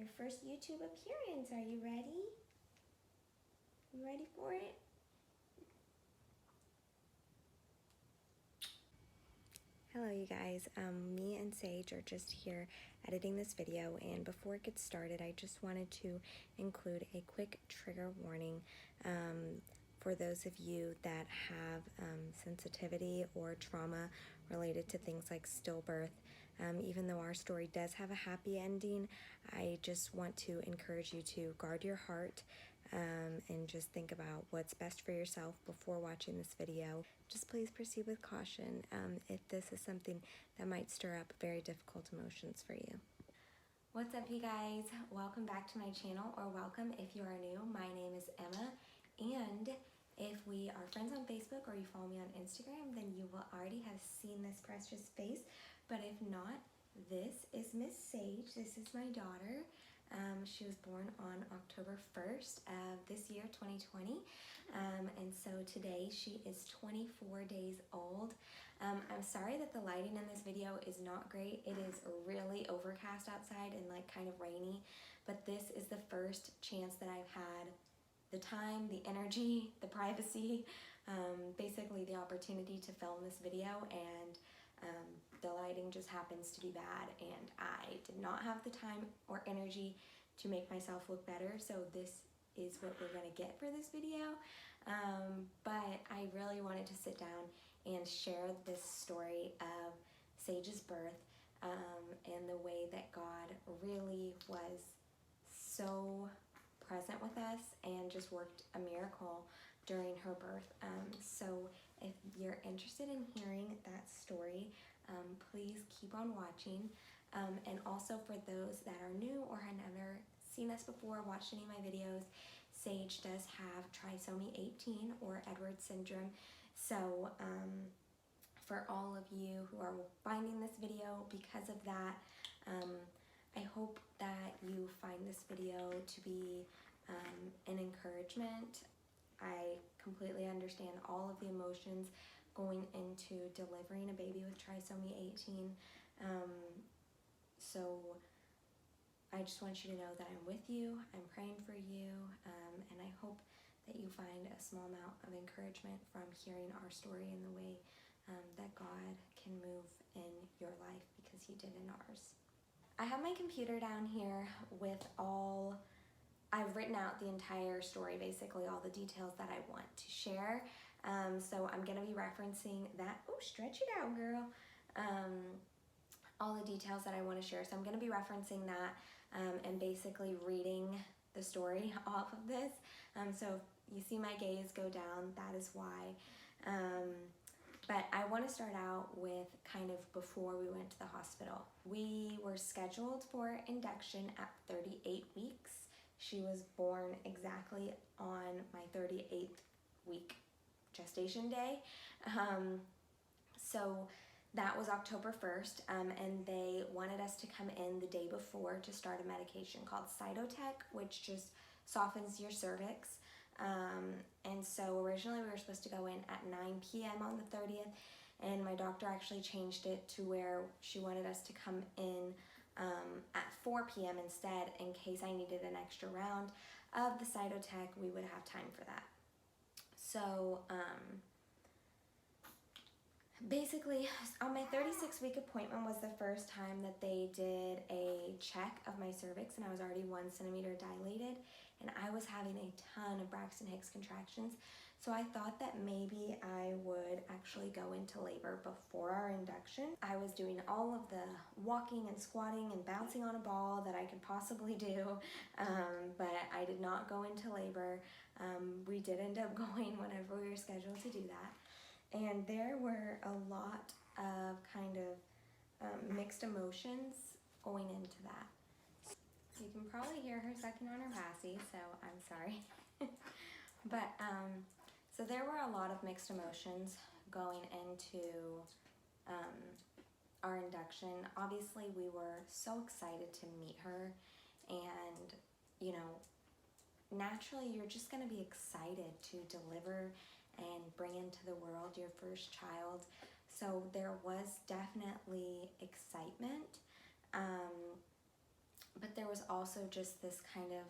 your first YouTube appearance. Are you ready? You ready for it? Hello you guys, me and Sage are just here editing this video, and before it gets started I just wanted to include a quick trigger warning for those of you that have sensitivity or trauma related to things like stillbirth. Even though our story does have a happy ending, I just want to encourage you to guard your heart and just think about what's best for yourself before watching this video. Just please proceed with caution if this is something that might stir up very difficult emotions for you. What's up you guys? Welcome back to my channel, or welcome if you are new. My name is Emma, and if we are friends on Facebook or you follow me on Instagram, then you will already have seen this precious face. But if not, this is Miss Sage. This is my daughter. She was born on October 1st of this year, 2020. And so today she is 24 days old. I'm sorry that the lighting in this video is not great. It is really overcast outside and like kind of rainy, but this is the first chance that I've had the time, the energy, the privacy, basically the opportunity to film this video, and the lighting just happens to be bad, and I did not have the time or energy to make myself look better, so this is what we're going to get for this video. But I really wanted to sit down and share this story of Sage's birth, and the way that God really was so present with us and just worked a miracle during her birth. So if you're interested in hearing that story, please keep on watching. And also for those that are new or have never seen us before, watched any of my videos, Sage does have Trisomy 18 or Edwards syndrome. So for all of you who are finding this video because of that, I hope that you find this video to be an encouragement. I completely understand all of the emotions going into delivering a baby with Trisomy 18. So I just want you to know that I'm with you, I'm praying for you, and I hope that you find a small amount of encouragement from hearing our story and the way that God can move in your life, because He did in ours. I have my computer down here with I've written out the entire story, basically all the details that I want to share. So I'm going to be referencing that. Oh, stretch it out, girl. All the details that I want to share. So I'm going to be referencing that and basically reading the story off of this. So if you see my gaze go down, that is why. But I want to start out with kind of before we went to the hospital. We were scheduled for induction at 38 weeks. She was born exactly on my 38th week gestation day. So that was October 1st, and they wanted us to come in the day before to start a medication called Cytotec, which just softens your cervix. And so originally we were supposed to go in at 9 p.m. on the 30th, and my doctor actually changed it to where she wanted us to come in at 4 p.m. instead, in case I needed an extra round of the Cytotec. We would have time for that. So basically on my 36-week appointment was the first time that they did a check of my cervix, and I was already 1 centimeter dilated, and I was having a ton of Braxton Hicks contractions. So I thought that maybe I would actually go into labor before our induction. I was doing all of the walking and squatting and bouncing on a ball that I could possibly do, but I did not go into labor. We did end up going whenever we were scheduled to do that. And there were a lot of kind of mixed emotions going into that. You can probably hear her sucking on her passy, so I'm sorry. But so there were a lot of mixed emotions going into our induction. Obviously, we were so excited to meet her, and you know, naturally you're just going to be excited to deliver and bring into the world your first child. So there was definitely excitement. But there was also just this kind of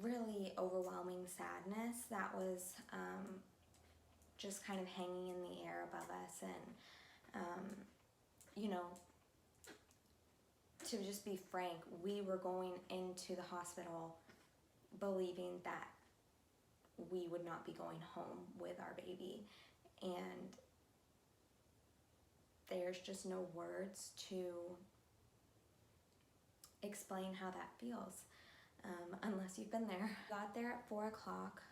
really overwhelming sadness that was just kind of hanging in the air above us. And, you know, to just be frank, we were going into the hospital believing that we would not be going home with our baby. And there's just no words to explain how that feels, unless you've been there. Got there at 4 o'clock.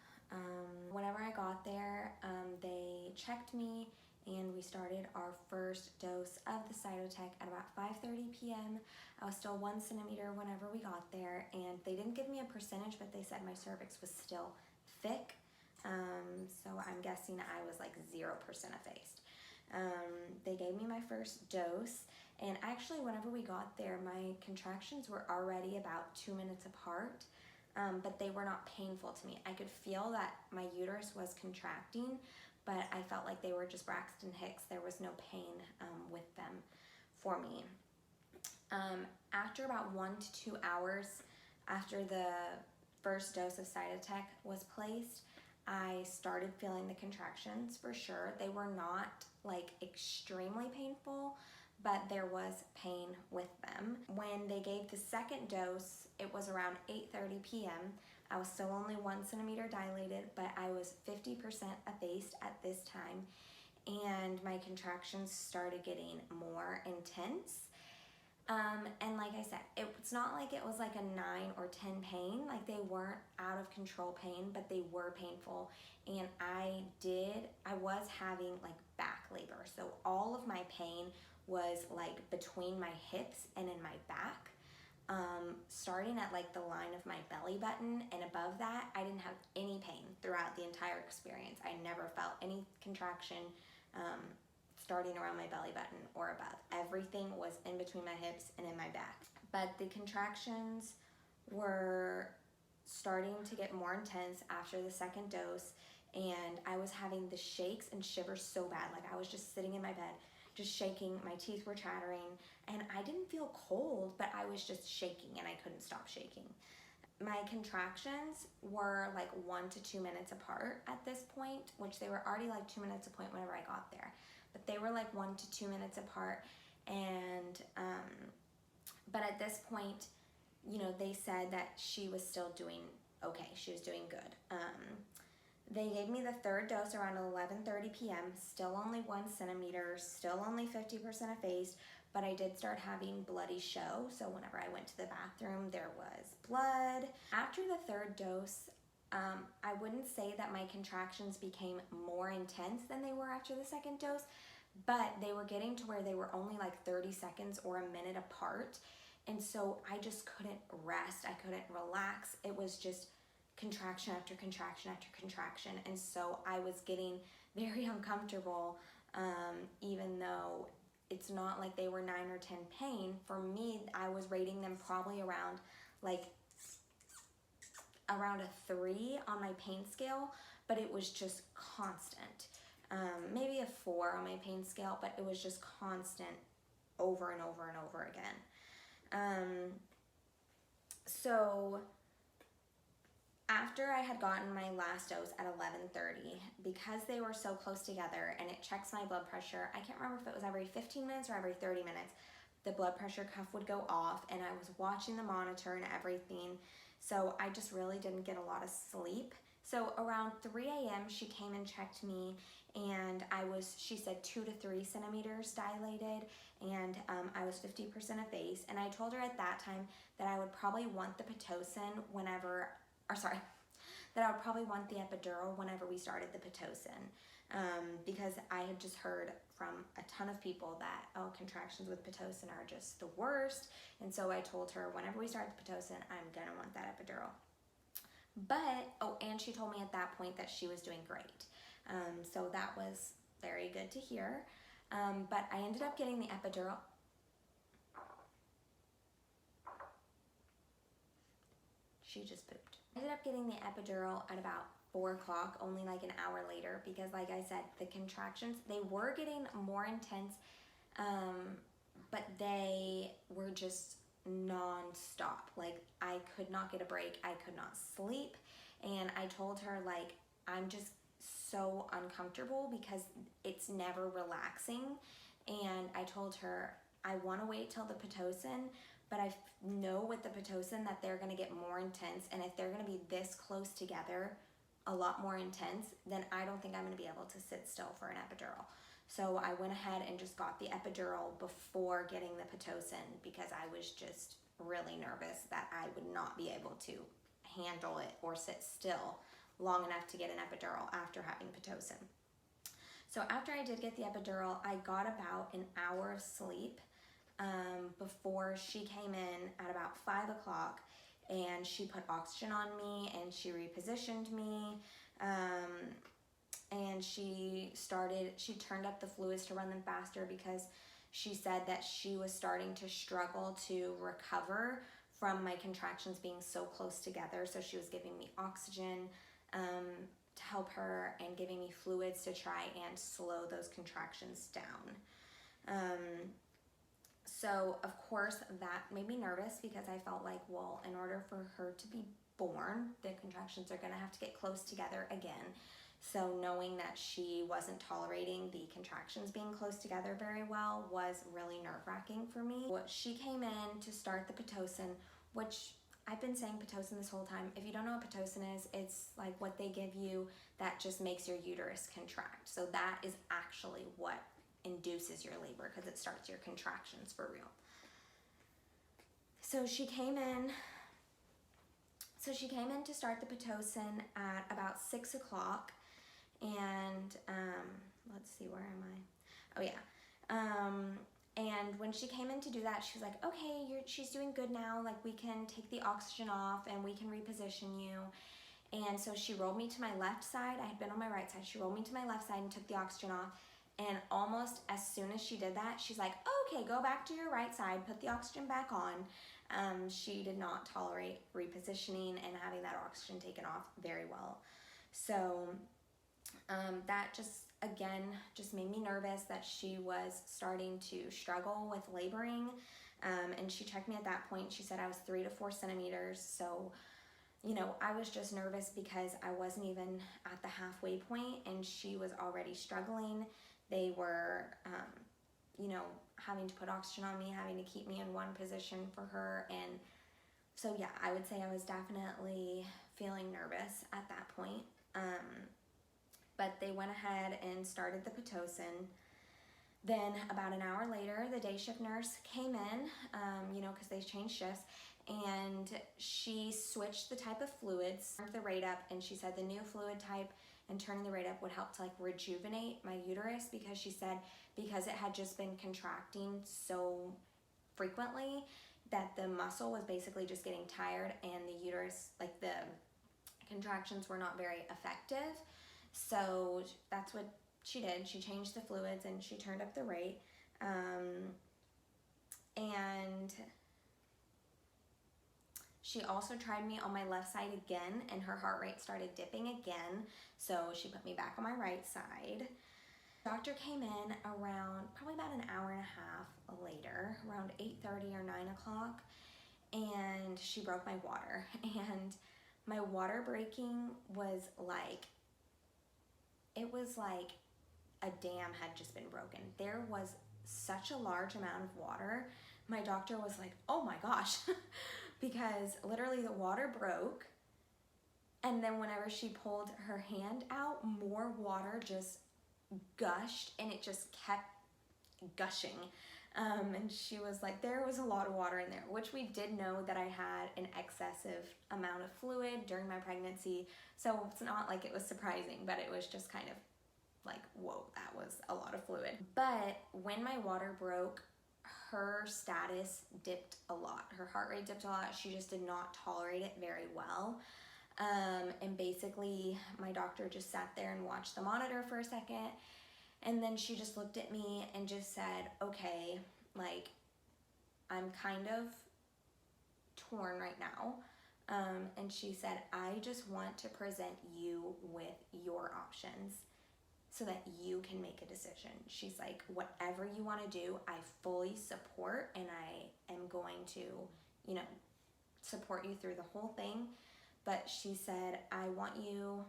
Whenever I got there, they checked me and we started our first dose of the Cytotec at about 5:30 p.m. I was still 1 centimeter whenever we got there, and they didn't give me a percentage, but they said my cervix was still thick. So I'm guessing I was like 0% effaced. They gave me my first dose, and actually whenever we got there, my contractions were already about 2 minutes apart, but they were not painful to me. I could feel that my uterus was contracting, but I felt like they were just Braxton Hicks. There was no pain with them for me. After about 1 to 2 hours after the first dose of Cytotec was placed, I started feeling the contractions for sure. They were not like extremely painful, but there was pain with them. When they gave the second dose, it was around 8:30 p.m. I was still only 1 centimeter dilated, but I was 50% effaced at this time, and my contractions started getting more intense. And like I said, it's not like it was like a 9 or 10 pain. Like, they weren't out of control pain, but they were painful. And I was having like back labor. So all of my pain was like between my hips and in my back. Starting at like the line of my belly button and above that, I didn't have any pain throughout the entire experience. I never felt any contraction starting around my belly button or above. Everything was in between my hips and in my back. But the contractions were starting to get more intense after the second dose, and I was having the shakes and shivers so bad. Like, I was just sitting in my bed, just shaking, my teeth were chattering, and I didn't feel cold, but I was just shaking and I couldn't stop shaking. My contractions were like 1 to 2 minutes apart at this point, which they were already like 2 minutes apart whenever I got there. But they were like 1 to 2 minutes apart, and but at this point, you know, they said that she was still doing okay. She was doing good. They gave me the third dose around 11:30 p.m. Still only 1 centimeter, still only 50% effaced, but I did start having bloody show. So whenever I went to the bathroom, there was blood. After the third dose, I wouldn't say that my contractions became more intense than they were after the second dose, but they were getting to where they were only like 30 seconds or a minute apart. And so I just couldn't rest. I couldn't relax. It was just contraction after contraction after contraction. And so I was getting very uncomfortable, even though it's not like they were 9 or 10 pain. For me, I was rating them probably around a 3 on my pain scale, but it was just constant. Maybe a 4 on my pain scale, but it was just constant over and over and over again. So after I had gotten my last dose at 11:30, because they were so close together and it checks my blood pressure, I can't remember if it was every 15 minutes or every 30 minutes, the blood pressure cuff would go off, and I was watching the monitor and everything. So I just really didn't get a lot of sleep. So around 3 a.m. she came and checked me, and she said 2 to 3 centimeters dilated, and I was 50% effaced. And I told her at that time that I would probably want the Pitocin that I would probably want the epidural whenever we started the Pitocin, because I had just heard from a ton of people that, contractions with Pitocin are just the worst. And so I told her whenever we start the Pitocin, I'm gonna want that epidural. But, and she told me at that point that she was doing great. So that was very good to hear. But I ended up getting the epidural. She just pooped. I ended up getting the epidural at about 4 o'clock, only like an hour later, because like I said, the contractions, they were getting more intense, but they were just non-stop. Like, I could not get a break. I could not sleep. And I told her, like, I'm just so uncomfortable because it's never relaxing. And I told her, I want to wait till the Pitocin, but I know with the Pitocin that they're going to get more intense. And if they're going to be this close together, a lot more intense, then I don't think I'm going to be able to sit still for an epidural. So I went ahead and just got the epidural before getting the Pitocin because I was just really nervous that I would not be able to handle it or sit still long enough to get an epidural after having Pitocin. So after I did get the epidural, I got about an hour of sleep before she came in at about 5 o'clock, and she put oxygen on me and she repositioned me. And she turned up the fluids to run them faster because she said that she was starting to struggle to recover from my contractions being so close together. So she was giving me oxygen to help her and giving me fluids to try and slow those contractions down. So of course that made me nervous because I felt like, well, in order for her to be born, the contractions are gonna have to get close together again. So knowing that she wasn't tolerating the contractions being close together very well was really nerve-wracking for me. She came in to start the Pitocin, which I've been saying Pitocin this whole time. If you don't know what Pitocin is, it's like what they give you that just makes your uterus contract. So that is actually what induces your labor because it starts your contractions for real. So she came in to start the Pitocin at about 6 o'clock. And let's see, where am I? Oh yeah. And when she came in to do that, she was like, okay, she's doing good now. Like, we can take the oxygen off and we can reposition you. And so she rolled me to my left side. I had been on my right side. She rolled me to my left side and took the oxygen off. And almost as soon as she did that, she's like, okay, go back to your right side, put the oxygen back on. She did not tolerate repositioning and having that oxygen taken off very well. So that just made me nervous that she was starting to struggle with laboring. And she checked me at that point. She said I was 3 to 4 centimeters. So, you know, I was just nervous because I wasn't even at the halfway point and she was already struggling. They were, you know, having to put oxygen on me, having to keep me in one position for her. And so, yeah, I would say I was definitely feeling nervous at that point. But they went ahead and started the Pitocin. Then about an hour later, the day shift nurse came in, you know, because they changed shifts, and she switched the type of fluids, turned the rate up, and she said the new fluid type and turning the rate up would help to like rejuvenate my uterus, because she said because it had just been contracting so frequently that the muscle was basically just getting tired and the uterus, like the contractions were not very effective. So that's what she did. She changed the fluids and she turned up the rate. And she also tried me on my left side again, and her heart rate started dipping again. So she put me back on my right side. Doctor came in around probably about an hour and a half later, around 8:30 or 9 o'clock, and she broke my water. And my water breaking was like, it was like a dam had just been broken. There was such a large amount of water. My doctor was like, oh my gosh, because literally the water broke. And then whenever she pulled her hand out, more water just gushed, and it just kept gushing. And she was like, there was a lot of water in there, which we did know that I had an excessive amount of fluid during my pregnancy. So it's not like it was surprising, but it was just kind of like, whoa, that was a lot of fluid. But when my water broke, her status dipped a lot. Her heart rate dipped a lot. She just did not tolerate it very well. And basically my doctor just sat there and watched the monitor for a second. And then she just looked at me and just said, okay, like, I'm kind of torn right now. And she said, I just want to present you with your options. so that you can make a decision. She's like, whatever you want to do, I fully support, and I am going to, you know, support you through the whole thing. But she said, I want you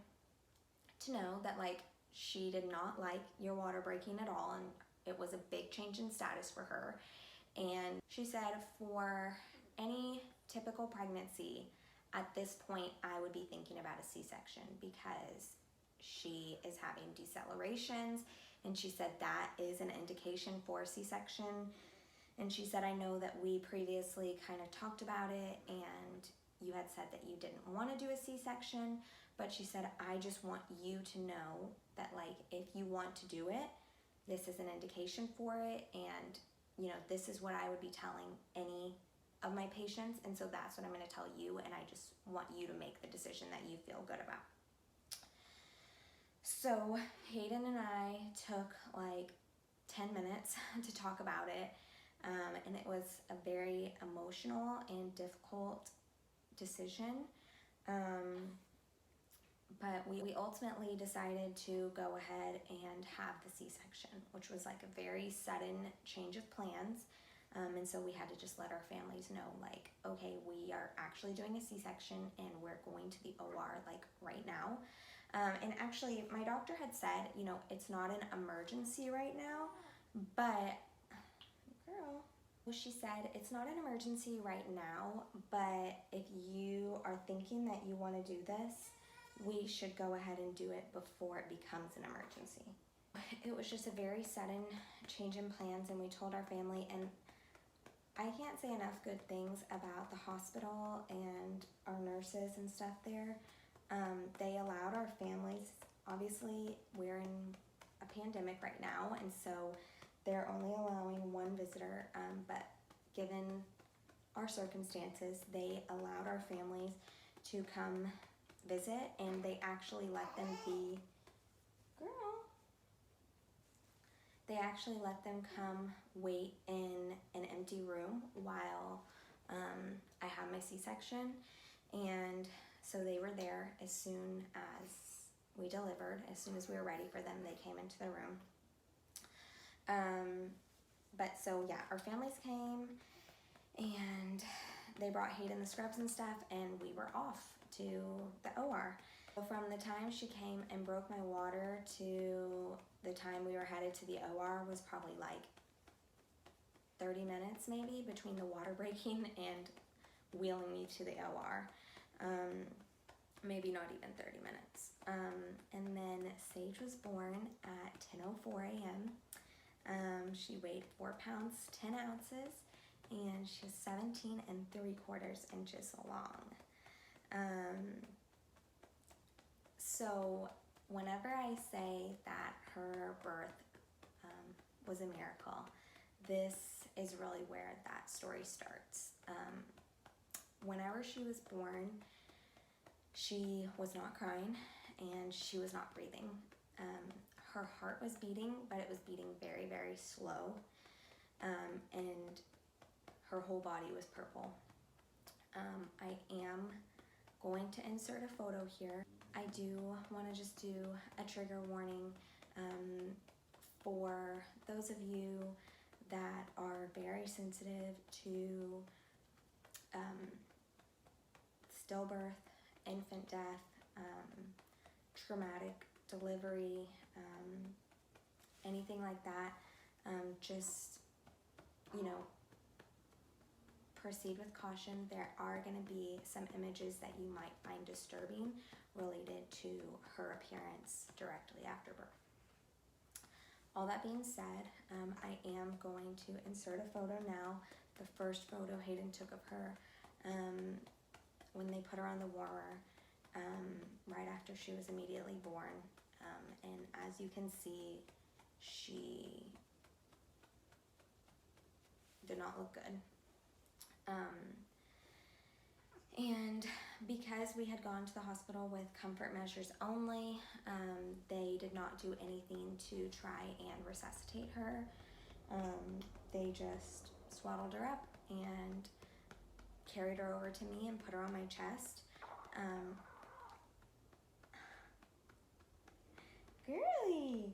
to know that, like, she did not like your water breaking at all, and it was a big change in status for her. And she said, for any typical pregnancy, at this point, I would be thinking about a C-section because she is having decelerations, and she said that is an indication for a C-section. And she said, I know that we previously kind of talked about it, and you had said that you didn't want to do a C-section, but she said, I just want you to know that, like, if you want to do it, this is an indication for it, and, you know, this is what I would be telling any of my patients, and so that's what I'm going to tell you, and I just want you to make the decision that you feel good about. So Hayden and I took like 10 minutes to talk about it, and it was a very emotional and difficult decision, but we ultimately decided to go ahead and have the C-section, which was like a very sudden change of plans. And so we had to just let our families know, like, okay, we are actually doing a C-section and we're going to the OR like right now. And actually my doctor had said, you know, it's not an emergency right now, but girl, she said it's not an emergency right now, but if you are thinking that you want to do this, we should go ahead and do it before it becomes an emergency. It was just a very sudden change in plans, and we told our family, and I can't say enough good things about the hospital and our nurses and stuff there. They allowed our families, obviously we're in a pandemic right now, and so they're only allowing one visitor, but given our circumstances, they allowed our families to come visit, and they actually let them be, they actually let them come wait in an empty room while I had my C-section. And so they were there as soon as we delivered. As soon as we were ready for them, they came into the room. But so yeah, our families came and they brought Hayden the scrubs and stuff, and we were off to the OR. So from the time she came and broke my water to the time we were headed to the OR was probably like 30 minutes maybe between the water breaking and wheeling me to the OR. Maybe not even 30 minutes. And then Sage was born at 10:04 a.m. She weighed 4 pounds, 10 ounces, and she was 17 3/4 inches long. So whenever I say that her birth was a miracle, this is really where that story starts. Whenever she was born, she was not crying and she was not breathing. Her heart was beating, but it was beating very, very slow, and her whole body was purple. I am going to insert a photo here. I do want to just do a trigger warning for those of you that are very sensitive to stillbirth, infant death, traumatic delivery, anything like that. Just, you know, proceed with caution. There are going to be some images that you might find disturbing related to her appearance directly after birth. All that being said, I am going to insert a photo now. The first photo Hayden took of her when they put her on the warmer, right after she was immediately born. And as you can see, she did not look good. And because we had gone to the hospital with comfort measures only, they did not do anything to try and resuscitate her. They just swaddled her up and carried her over to me and put her on my chest. Girly,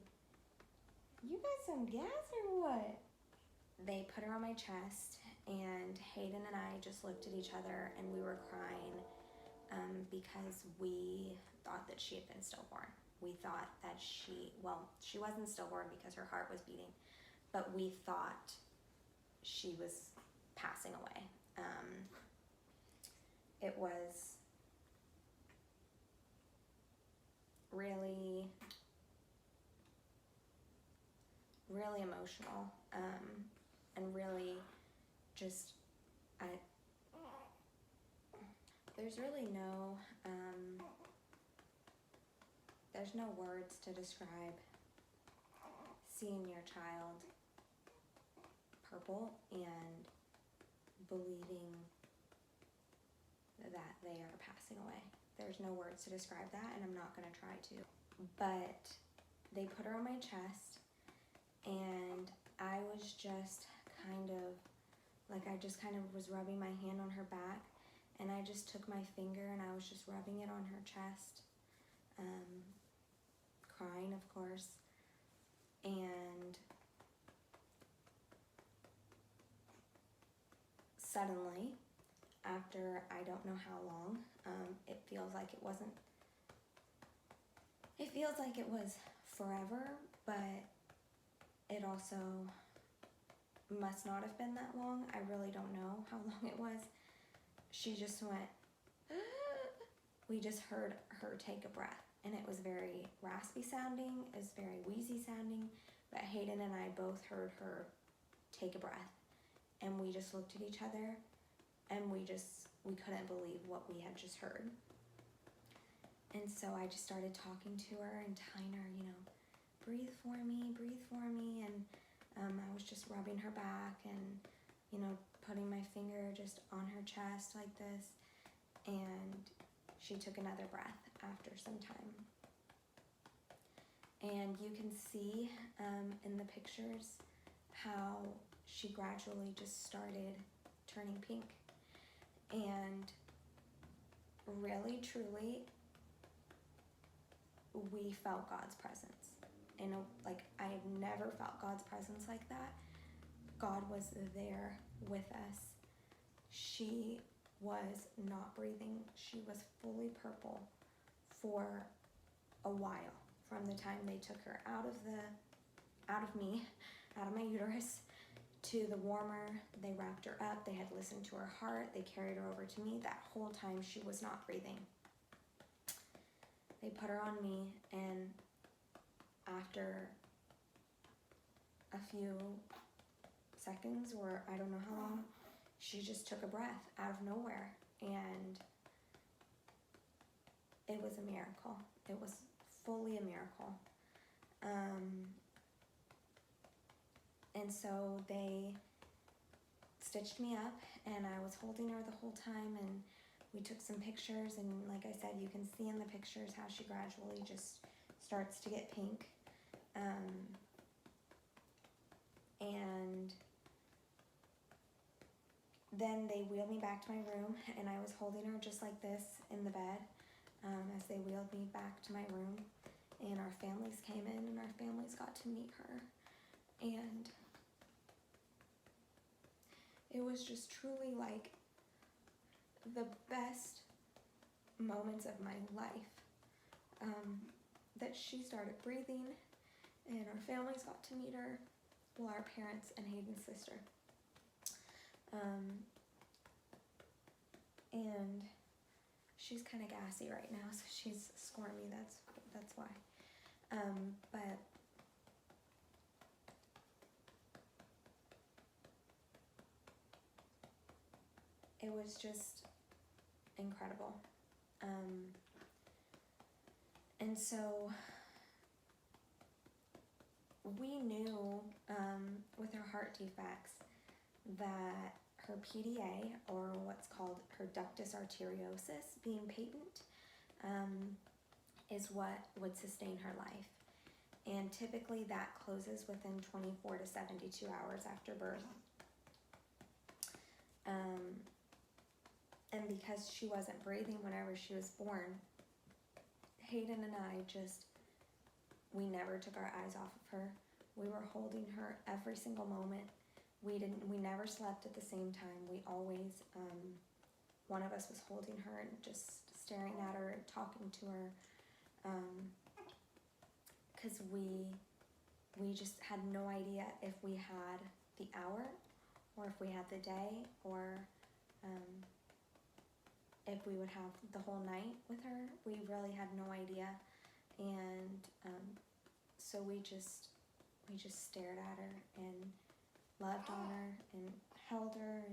you got some gas or what? They put her on my chest, and Hayden and I just looked at each other and we were crying because we thought that she had been stillborn. We thought that she wasn't stillborn because her heart was beating, but we thought she was passing away. It was really, really emotional, and really just, there's really there's no words to describe seeing your child purple and believing that they are passing away. There's no words to describe that, and I'm not going to try to. But they put her on my chest, and I was just I just kind of was rubbing my hand on her back, and I just took my finger and I was just rubbing it on her chest, crying, of course. And suddenly, after I don't know how long, it feels like it was forever, but it also must not have been that long. I really don't know how long it was. She just went, we just heard her take a breath, and it was very raspy sounding, it was very wheezy sounding, but Hayden and I both heard her take a breath, and we just looked at each other, and we couldn't believe what we had just heard. And so I just started talking to her and telling her, breathe for me, and I was just rubbing her back and, putting my finger just on her chest like this, and she took another breath after some time. And you can see in the pictures how she gradually just started turning pink. And really, truly, we felt God's presence. And I have never felt God's presence like that. God was there with us. She was not breathing. She was fully purple for a while, from the time they took her out of my uterus, to the warmer. They wrapped her up. They had listened to her heart. They carried her over to me. That whole time she was not breathing. They put her on me, and after a few seconds, or I don't know how long, she just took a breath out of nowhere, and it was a miracle. It was fully a miracle. And so they stitched me up, and I was holding her the whole time, and we took some pictures, and like I said, you can see in the pictures how she gradually just starts to get pink. And then they wheeled me back to my room, and I was holding her just like this in the bed as they wheeled me back to my room, and our families came in, and our families got to meet her. And it was just truly like the best moments of my life, that she started breathing, and our families got to meet her, well, our parents and Hayden's sister. And she's kind of gassy right now, so she's squirmy, that's why. But it was just incredible. And so we knew with her heart defects that her PDA, or what's called her ductus arteriosus, being patent, is what would sustain her life. And typically that closes within 24 to 72 hours after birth. And because she wasn't breathing whenever she was born, Hayden and I just we never took our eyes off of her. We were holding her every single moment. We never slept at the same time. We always, one of us was holding her and just staring at her and talking to her, because we just had no idea if we had the hour or if we had the day, or if we would have the whole night with her. We really had no idea. And so we just stared at her and loved on her and held her,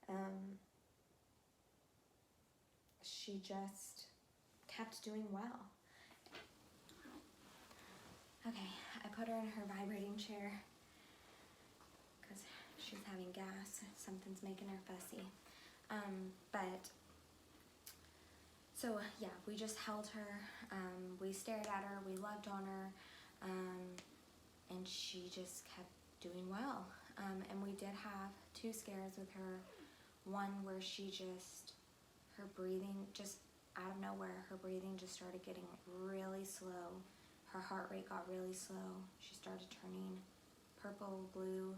and she just kept doing well. Okay, I put her in her vibrating chair because she's having gas. Something's making her fussy. So yeah, we just held her, we stared at her, we loved on her, and she just kept doing well. And we did have 2 scares with her. One where her breathing just out of nowhere, her breathing just started getting really slow. Her heart rate got really slow. She started turning purple, blue,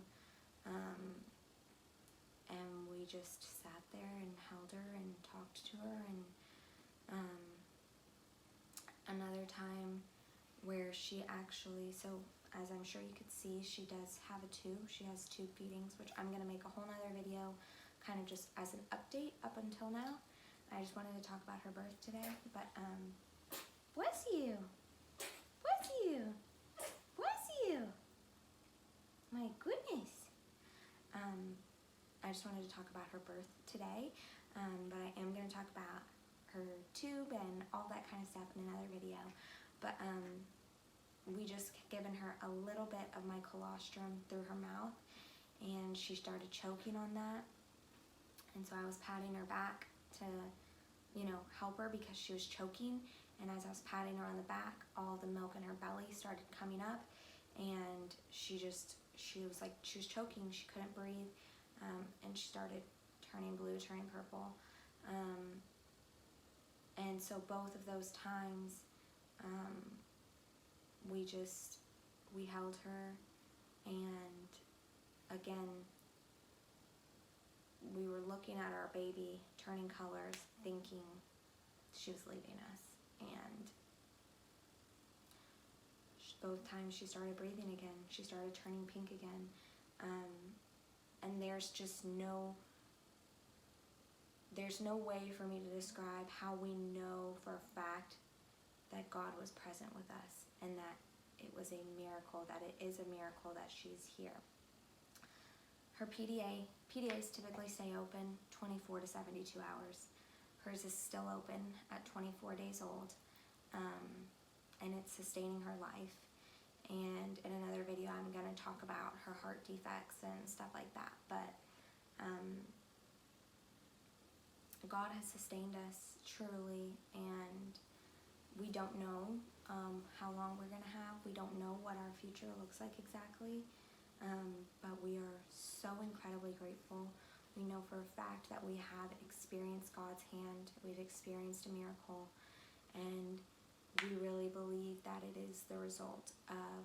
and we just sat there and held her and talked to her. And another time where she actually, so as I'm sure you could see, she does have a tube. She has tube feedings, which I'm going to make a whole nother video kind of just as an update up until now. I just wanted to talk about her birth today, but bless you, bless you, bless you, my goodness. I just wanted to talk about her birth today, but I am going to talk about her tube and all that kind of stuff in another video. But we just given her a little bit of my colostrum through her mouth, and she started choking on that. And so I was patting her back to, help her because she was choking. And as I was patting her on the back, all the milk in her belly started coming up, and she was choking. She couldn't breathe, and she started turning blue, turning purple. And so both of those times, we held her, and again, we were looking at our baby turning colors, thinking she was leaving us. And both times she started breathing again. She started turning pink again. And there's no way for me to describe how we know for a fact that God was present with us, and that it was a miracle, that it is a miracle that she's here. Her PDAs typically stay open 24 to 72 hours. Hers is still open at 24 days old, and it's sustaining her life. And in another video, I'm going to talk about her heart defects and stuff like that. But God has sustained us truly, and we don't know how long we're going to have. We don't know what our future looks like exactly, but we are so incredibly grateful. We know for a fact that we have experienced God's hand. We've experienced a miracle, and we really believe that it is the result of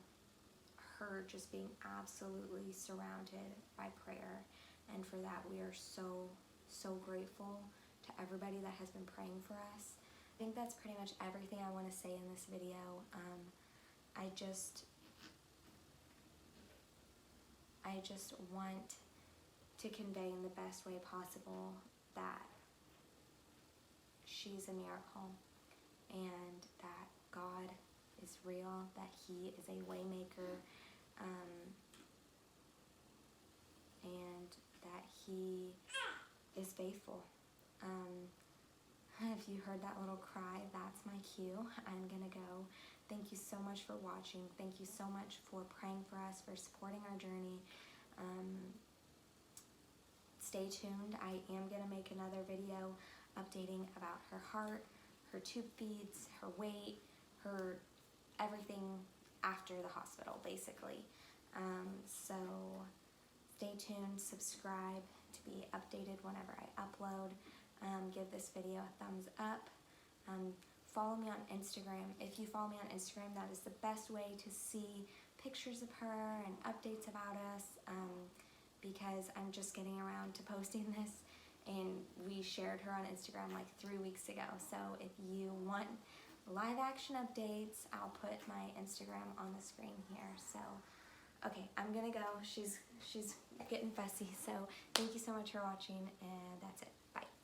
her just being absolutely surrounded by prayer. And for that, we are so, so grateful to everybody that has been praying for us. I think that's pretty much everything I want to say in this video. I just want to convey in the best way possible that she's a miracle, and that God is real, that He is a way maker, and that He is faithful. If you heard that little cry, that's my cue. I'm gonna go. Thank you so much for watching. Thank you so much for praying for us, for supporting our journey. Stay tuned. I am gonna make another video updating about her heart, her tube feeds, her weight, her everything after the hospital, basically. So stay tuned, subscribe to be updated whenever I upload. Give this video a thumbs up. follow me on Instagram. If you follow me on Instagram, that is the best way to see pictures of her and updates about us, because I'm just getting around to posting this, and we shared her on Instagram like 3 weeks ago. So if you want live action updates, I'll put my Instagram on the screen here. So okay, I'm gonna go. She's getting fussy. So thank you so much for watching, and that's it. Bye.